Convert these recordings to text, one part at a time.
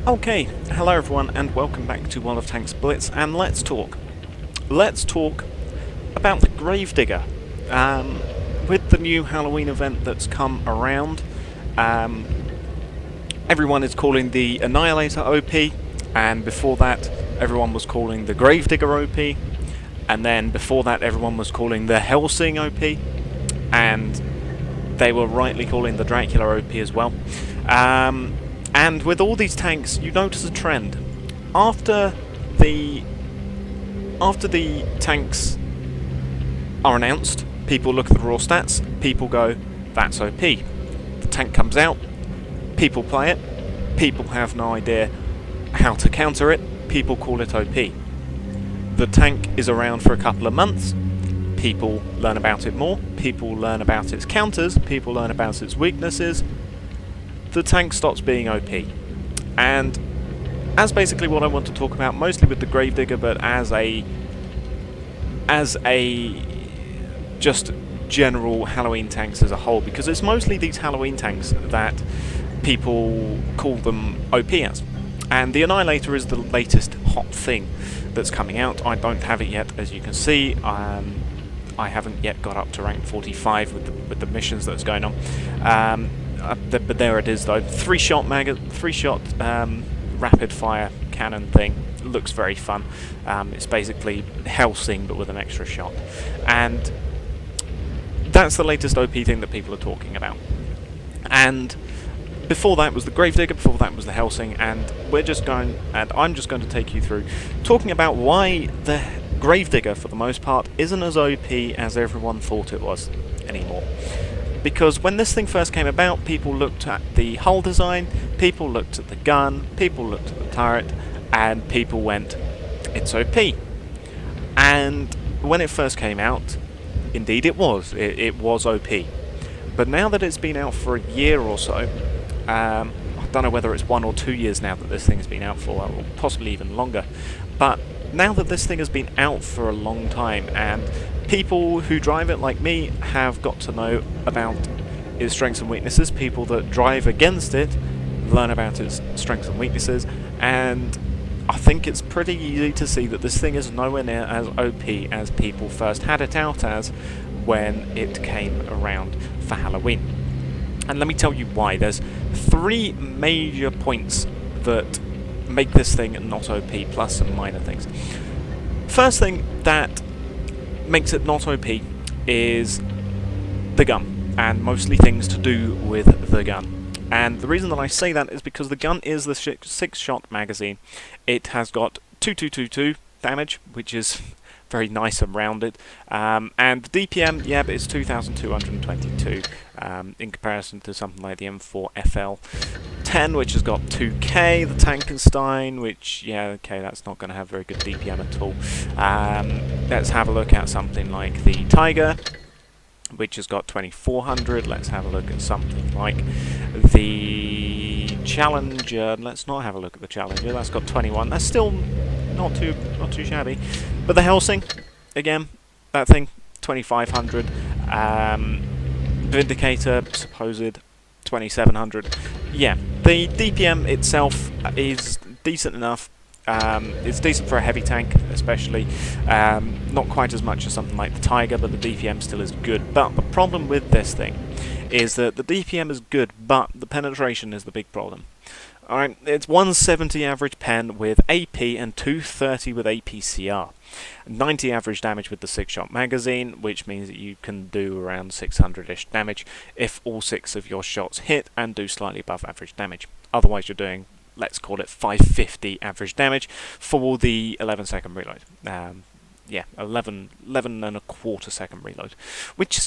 Okay, hello everyone and welcome back to World of Tanks Blitz, and let's talk. Let's talk about the Gravedigger. With the new Halloween event that's come around, everyone is calling the Annihilator OP, and before that everyone was calling the Gravedigger OP, and then before that everyone was calling the Hellsing OP, and they were rightly calling the Dracula OP as well. And with all these tanks, you notice a trend. After the tanks are announced, people look at the raw stats, people go, that's OP. The tank comes out, people play it, people have no idea how to counter it, people call it OP. The tank is around for a couple of months, people learn about it more, people learn about its counters, people learn about its weaknesses, the tank stops being OP. And as basically what I want to talk about, mostly with the Gravedigger, but as a just general Halloween tanks as a whole, because it's mostly these Halloween tanks that people call them OP as. And the Annihilator is the latest hot thing that's coming out. I don't have it yet, as you can see. I haven't yet got up to rank 45 with the missions that's going on. But there it is though. Three-shot rapid fire cannon thing. Looks very fun. It's basically Hellsing but with an extra shot. And that's the latest OP thing that people are talking about. And before that was the Gravedigger, before that was the Hellsing, and I'm just going to take you through talking about why the Gravedigger, for the most part, isn't as OP as everyone thought it was anymore. Because when this thing first came about, people looked at the hull design, people looked at the gun, people looked at the turret, and people went, it's OP. And when it first came out, indeed it was. It was OP. But now that it's been out for a year or so, I don't know whether it's 1 or 2 years now that this thing has been out for, or possibly even longer, but now that this thing has been out for a long time, and people who drive it like me have got to know about its strengths and weaknesses, people that drive against it learn about its strengths and weaknesses, and I think it's pretty easy to see that this thing is nowhere near as OP as people first had it out as when it came around for Halloween. And let me tell you why. There's 3 major points that make this thing not OP, plus some minor things. First thing that makes it not OP is the gun, and mostly things to do with the gun. And the reason that I say that is because the gun is the 6-shot magazine. It has got 2222 damage, which is very nice and rounded, and the DPM, yeah, but it's 2222 in comparison to something like the M4 FL10, which has got 2k, the Tankenstein, which, yeah, okay, that's not going to have very good DPM at all. Let's have a look at something like the Tiger, which has got 2400. Let's have a look at something like the Challenger. Let's not have a look at the Challenger. That's got 21. That's still not too shabby. But the Hellsing, again, that thing, 2500. Vindicator, supposed 2700. Yeah, the DPM itself is decent enough. It's decent for a heavy tank, especially. Not quite as much as something like the Tiger, but the DPM still is good. But the problem with this thing is that the DPM is good, but the penetration is the big problem. Alright, it's 170 average pen with AP and 230 with APCR. 90 average damage with the 6-shot magazine, which means that you can do around 600-ish damage if all 6 of your shots hit and do slightly above average damage. Otherwise you're doing, let's call it 550 average damage for the 11-second reload. Yeah, 11 and a quarter second reload, which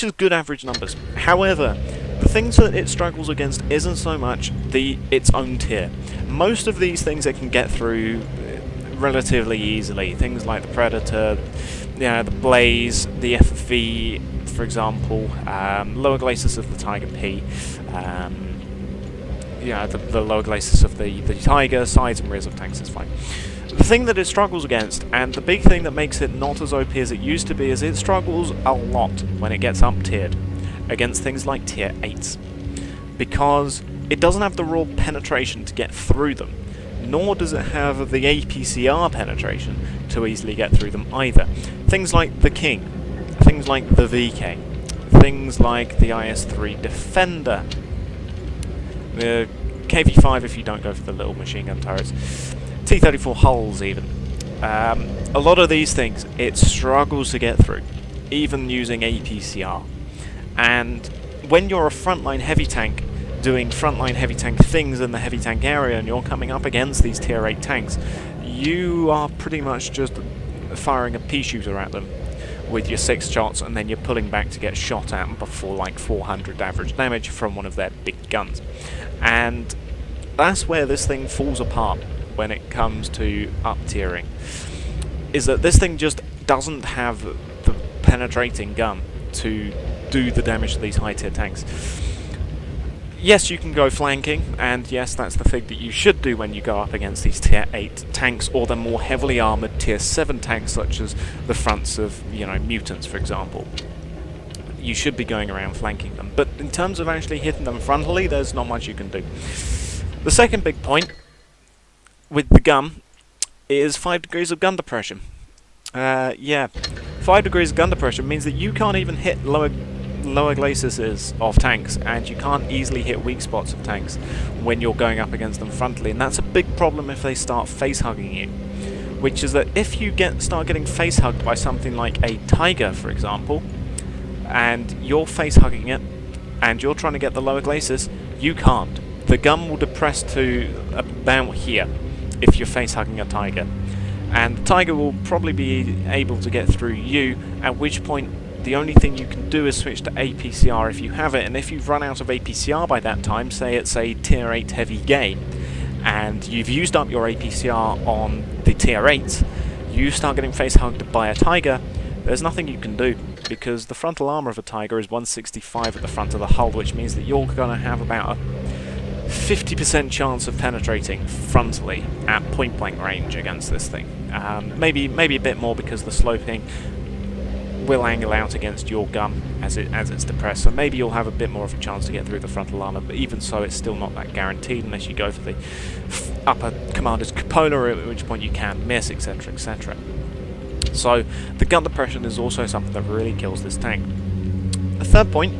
is good average numbers. However, the things that it struggles against isn't so much its own tier. Most of these things it can get through relatively easily. Things like the Predator, the Blaze, the FFV, for example, lower glacis of the Tiger P. The lower glacis of the Tiger, sides and rears of tanks is fine. The thing that it struggles against, and the big thing that makes it not as OP as it used to be, is it struggles a lot when it gets up-tiered against things like tier 8s. Because it doesn't have the raw penetration to get through them. nor does it have the APCR penetration to easily get through them either. Things like the King, things like the VK, things like the IS-3 Defender, the KV-5 if you don't go for the little machine gun turrets, T-34 hulls even. A lot of these things, it struggles to get through, even using APCR. And when you're a frontline heavy tank doing frontline heavy tank things in the heavy tank area and you're coming up against these tier 8 tanks, you are pretty much just firing a pea shooter at them with your 6 shots, and then you're pulling back to get shot at before like 400 average damage from one of their big guns. And that's where this thing falls apart when it comes to up-tiering, is that this thing just doesn't have the penetrating gun to do the damage to these high-tier tanks. Yes, you can go flanking, and yes, that's the thing that you should do when you go up against these tier 8 tanks, or the more heavily armoured tier 7 tanks, such as the fronts of, you know, mutants, for example. You should be going around flanking them, but in terms of actually hitting them frontally, there's not much you can do. The second big point with the gun is 5 degrees of gun depression. Yeah, 5 degrees of gun depression means that you can't even hit lower glacis of tanks, and you can't easily hit weak spots of tanks when you're going up against them frontally, and that's a big problem if they start face-hugging you. Which is that if you start getting face-hugged by something like a Tiger, for example, and you're face-hugging it, and you're trying to get the lower glacis, you can't. The gun will depress to about here if you're face-hugging a Tiger. And the Tiger will probably be able to get through you, at which point the only thing you can do is switch to APCR if you have it, and if you've run out of APCR by that time, say it's a tier 8 heavy game, and you've used up your APCR on the tier 8s, you start getting face-hugged by a Tiger, there's nothing you can do, because the frontal armour of a Tiger is 165 at the front of the hull, which means that you're going to have about a 50% chance of penetrating frontally at point-blank range against this thing. Maybe a bit more because the sloping will angle out against your gun as it's depressed, so maybe you'll have a bit more of a chance to get through the frontal armour, but even so it's still not that guaranteed unless you go for the upper commander's cupola, at which point you can miss, etc, etc. So the gun depression is also something that really kills this tank. The third point,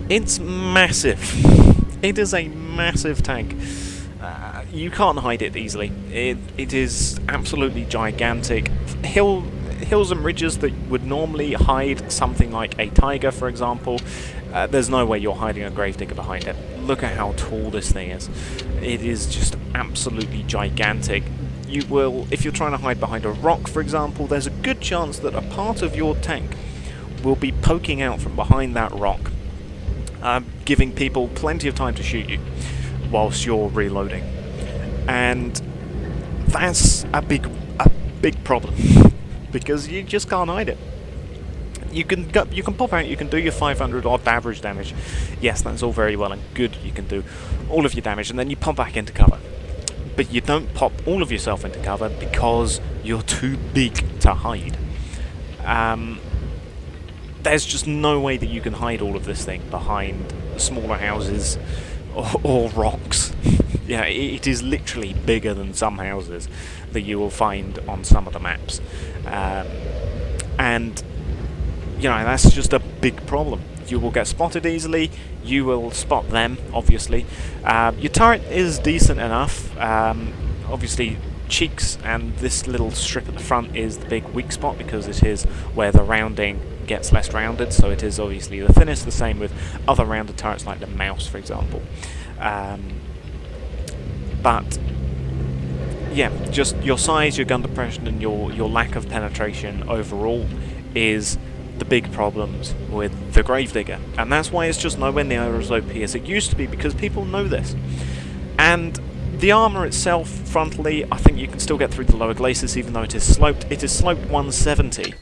it's massive. It is a massive tank. You can't hide it easily. It is absolutely gigantic. Hills and ridges that would normally hide something like a Tiger, for example, there's no way you're hiding a Gravedigger behind it. Look at how tall this thing is. It is just absolutely gigantic. You will, if you're trying to hide behind a rock, for example, there's a good chance that a part of your tank will be poking out from behind that rock, giving people plenty of time to shoot you whilst you're reloading. And that's a big problem. Because you just can't hide it. You can pop out, you can do your 500 odd average damage. Yes, that's all very well and good. You can do all of your damage, and then you pop back into cover. But you don't pop all of yourself into cover because you're too big to hide. There's just no way that you can hide all of this thing behind smaller houses or rocks. Yeah, it is literally bigger than some houses that you will find on some of the maps. And, you know, that's just a big problem. You will get spotted easily, you will spot them, obviously. Your turret is decent enough. Obviously, cheeks and this little strip at the front is the big weak spot because it is where the rounding gets less rounded, so it is obviously the thinnest, the same with other rounded turrets like the mouse, for example. But yeah, just your size, your gun depression, and your lack of penetration overall is the big problems with the Gravedigger, and that's why it's just nowhere near as OP as it used to be, because people know this. And the armour itself, frontally, I think you can still get through the lower glacis, even though it is sloped. It is sloped 170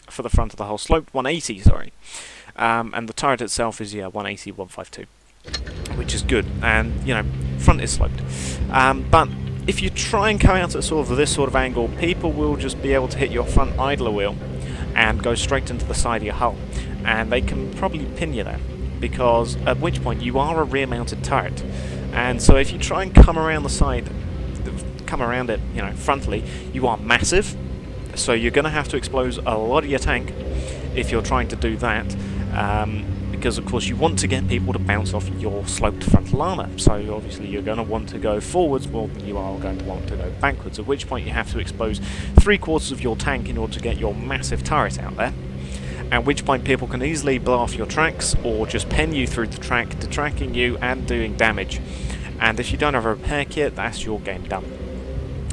for the front of the hull, sloped 180, sorry. And the turret itself is, yeah, 180, 152, which is good, and, you know, front is sloped. But if you try and come out at sort of this sort of angle, people will just be able to hit your front idler wheel and go straight into the side of your hull, and they can probably pin you there, because at which point you are a rear-mounted turret, and so if you try and come around the side come around it, you know, frontally, you are massive, so you're going to have to expose a lot of your tank if you're trying to do that, because of course you want to get people to bounce off your sloped frontal armour, so obviously you're going to want to go forwards more than you are going to want to go backwards, at which point you have to expose 3/4 of your tank in order to get your massive turret out there, at which point people can easily blow off your tracks or just pen you through the track, detracking you and doing damage. And if you don't have a repair kit, that's your game done.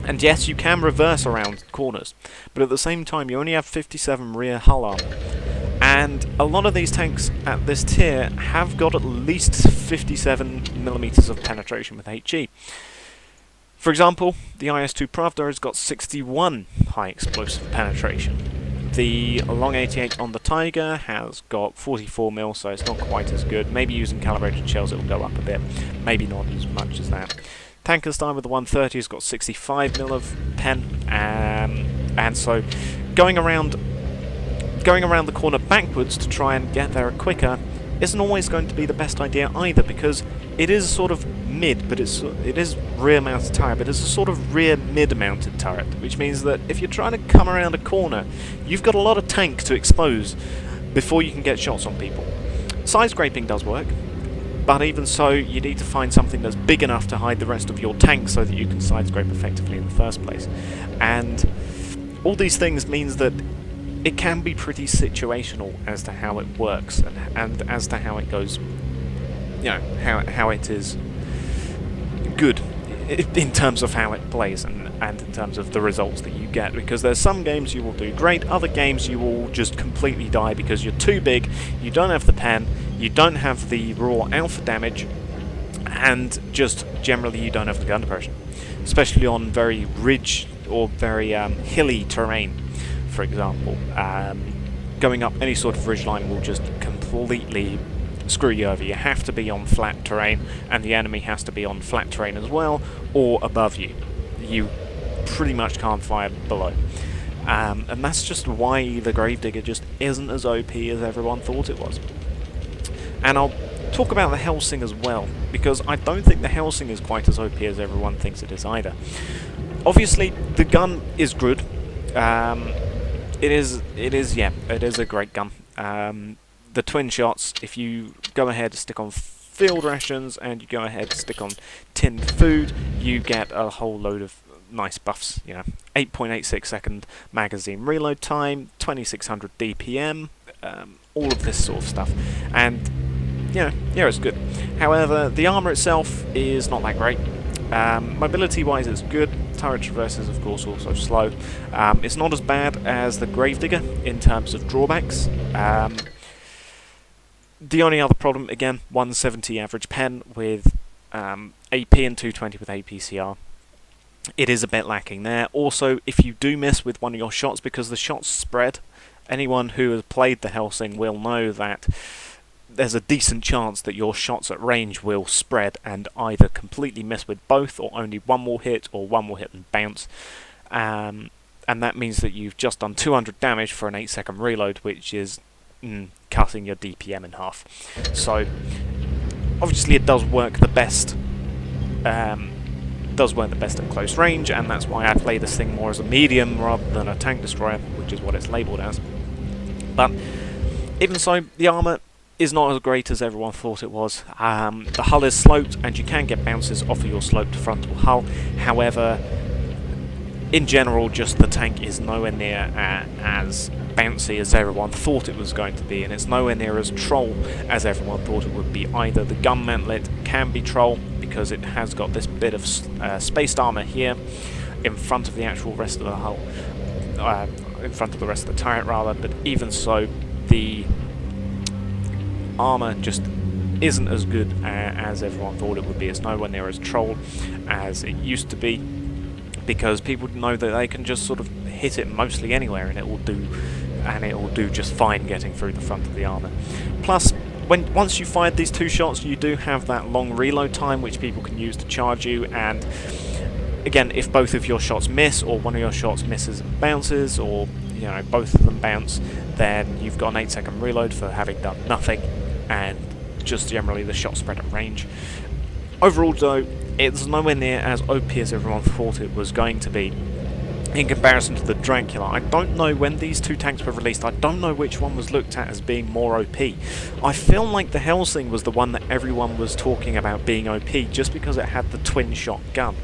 And yes, you can reverse around corners, but at the same time you only have 57 rear hull armor. And a lot of these tanks at this tier have got at least 57mm of penetration with HE. For example, the IS-2 Pravda has got 61 high explosive penetration. The Long 88 on the Tiger has got 44mm, so it's not quite as good. Maybe using calibrated shells it will go up a bit, maybe not as much as that. Tankenstein with the 130 has got 65mm of pen, and so going around the corner backwards to try and get there quicker isn't always going to be the best idea either, because it is sort of mid, but it is rear-mounted turret, but it's a sort of rear mid-mounted turret, which means that if you're trying to come around a corner, you've got a lot of tank to expose before you can get shots on people. Side scraping does work, but even so, you need to find something that's big enough to hide the rest of your tank so that you can side scrape effectively in the first place. And all these things means that it can be pretty situational as to how it works and as to how it goes, you know, how it is good in terms of how it plays and in terms of the results that you get, because there's some games you will do great, other games you will just completely die because you're too big, you don't have the pen, you don't have the raw alpha damage, and just generally you don't have the gun depression, especially on very ridge or very hilly terrain. For example, going up any sort of ridgeline will just completely screw you over. You have to be on flat terrain, and the enemy has to be on flat terrain as well, or above you. You pretty much can't fire below. And that's just why the Gravedigger just isn't as OP as everyone thought it was. And I'll talk about the Helsing as well, because I don't think the Helsing is quite as OP as everyone thinks it is either. Obviously, the gun is good. It is a great gun. The twin shots, if you go ahead to stick on field rations and you go ahead to stick on tinned food, you get a whole load of nice buffs. You know, 8.86 second magazine reload time, 2600 DPM, all of this sort of stuff, and yeah, it's good. However, the armor itself is not that great. Mobility wise it's good, turret traverse is of course also slow. It's not as bad as the Gravedigger in terms of drawbacks. The only other problem, again, 170 average pen with AP and 220 with APCR. It is a bit lacking there. Also, if you do miss with one of your shots, because the shots spread, anyone who has played the Helsing will know that there's a decent chance that your shots at range will spread and either completely miss with both, or only one will hit, or one will hit and bounce. And that means that you've just done 200 damage for an 8-second reload, which is cutting your DPM in half. So, obviously it does work the best. At close range, and that's why I play this thing more as a medium rather than a tank destroyer, which is what it's labelled as. But even so, the armour is not as great as everyone thought it was. The hull is sloped, and you can get bounces off of your sloped frontal hull. However, in general, just the tank is nowhere near as bouncy as everyone thought it was going to be, and it's nowhere near as troll as everyone thought it would be either. The gun mantlet can be troll because it has got this bit of spaced armour here in front of the actual rest of the hull, in front of the rest of the turret rather, but even so, the armour just isn't as good as everyone thought it would be. It's nowhere near as troll as it used to be, because people know that they can just sort of hit it mostly anywhere and it will do just fine getting through the front of the armour. Plus, once you fired these two shots, you do have that long reload time which people can use to charge you, and again, if both of your shots miss, or one of your shots misses and bounces, or you know, both of them bounce, then you've got an 8-second reload for having done nothing, and just generally the shot spread at range. Overall though, it's nowhere near as OP as everyone thought it was going to be in comparison to the Dracula. I don't know when these two tanks were released, I don't know which one was looked at as being more OP. I feel like the Helsing was the one that everyone was talking about being OP just because it had the twin-shot gun,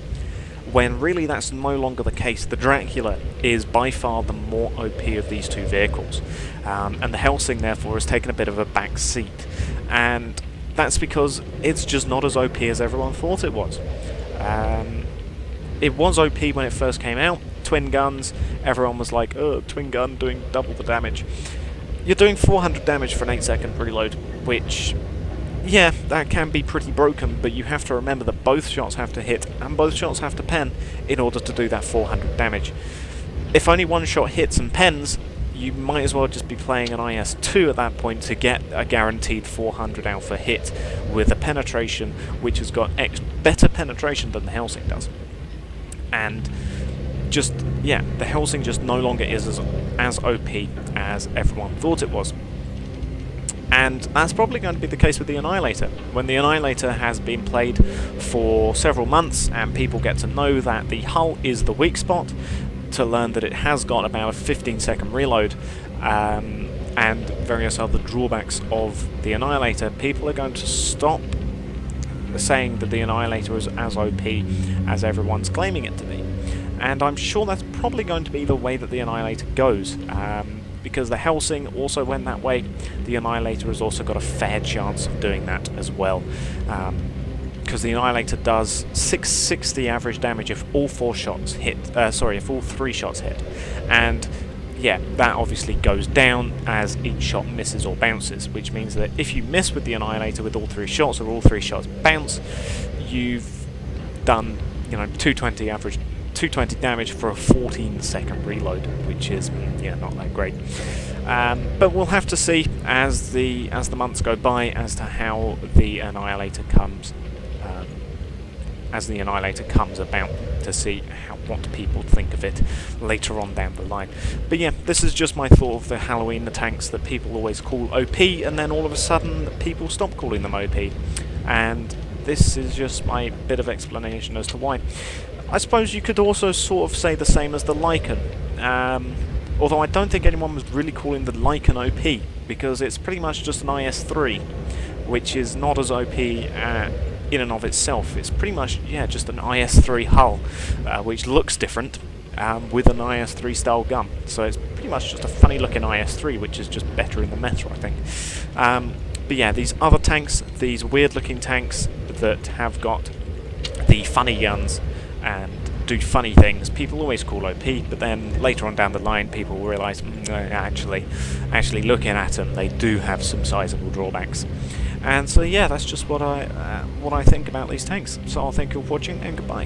when really that's no longer the case. The Dracula is by far the more OP of these two vehicles, and the Helsing therefore has taken a bit of a back seat, and that's because it's just not as OP as everyone thought it was. It was OP when it first came out, twin guns, everyone was like, oh, twin gun doing double the damage. You're doing 400 damage for an 8-second reload, which, yeah, that can be pretty broken, but you have to remember that both shots have to hit and both shots have to pen in order to do that 400 damage. If only one shot hits and pens, you might as well just be playing an IS-2 at that point to get a guaranteed 400 alpha hit with a penetration which has got better penetration than the Helsing does. And just, yeah, the Helsing just no longer is as OP as everyone thought it was. And that's probably going to be the case with the Annihilator. When the Annihilator has been played for several months and people get to know that the hull is the weak spot, to learn that it has got about a 15-second reload, and various other drawbacks of the Annihilator, people are going to stop saying that the Annihilator is as OP as everyone's claiming it to be. And I'm sure that's probably going to be the way that the Annihilator goes, because the Helsing also went that way. The Annihilator has also got a fair chance of doing that as well, because the Annihilator does 660 average damage if all 4 shots hit, if all 3 shots hit, and yeah, that obviously goes down as each shot misses or bounces, which means that if you miss with the Annihilator with all 3 shots, or all 3 shots bounce, you've done, 220 average, 220 damage for a 14-second reload, which is, yeah, not that great. But we'll have to see as the months go by as to how the Annihilator comes, about, to see what people think of it later on down the line. But yeah, this is just my thought of the Halloween, the tanks that people always call OP, and then all of a sudden people stop calling them OP. And this is just my bit of explanation as to why. I suppose you could also sort of say the same as the Lycan, although I don't think anyone was really calling the Lycan OP, because it's pretty much just an IS-3, which is not as OP in and of itself. It's pretty much, yeah, just an IS-3 hull, which looks different, with an IS-3 style gun. So it's pretty much just a funny looking IS-3, which is just better in the meta, I think. But yeah, these other tanks, these weird looking tanks that have got the funny guns and do funny things, people always call OP, but then later on down the line people realise, actually looking at them, they do have some sizable drawbacks. And so yeah, that's just what I think about these tanks. So I'll thank you for watching, and goodbye.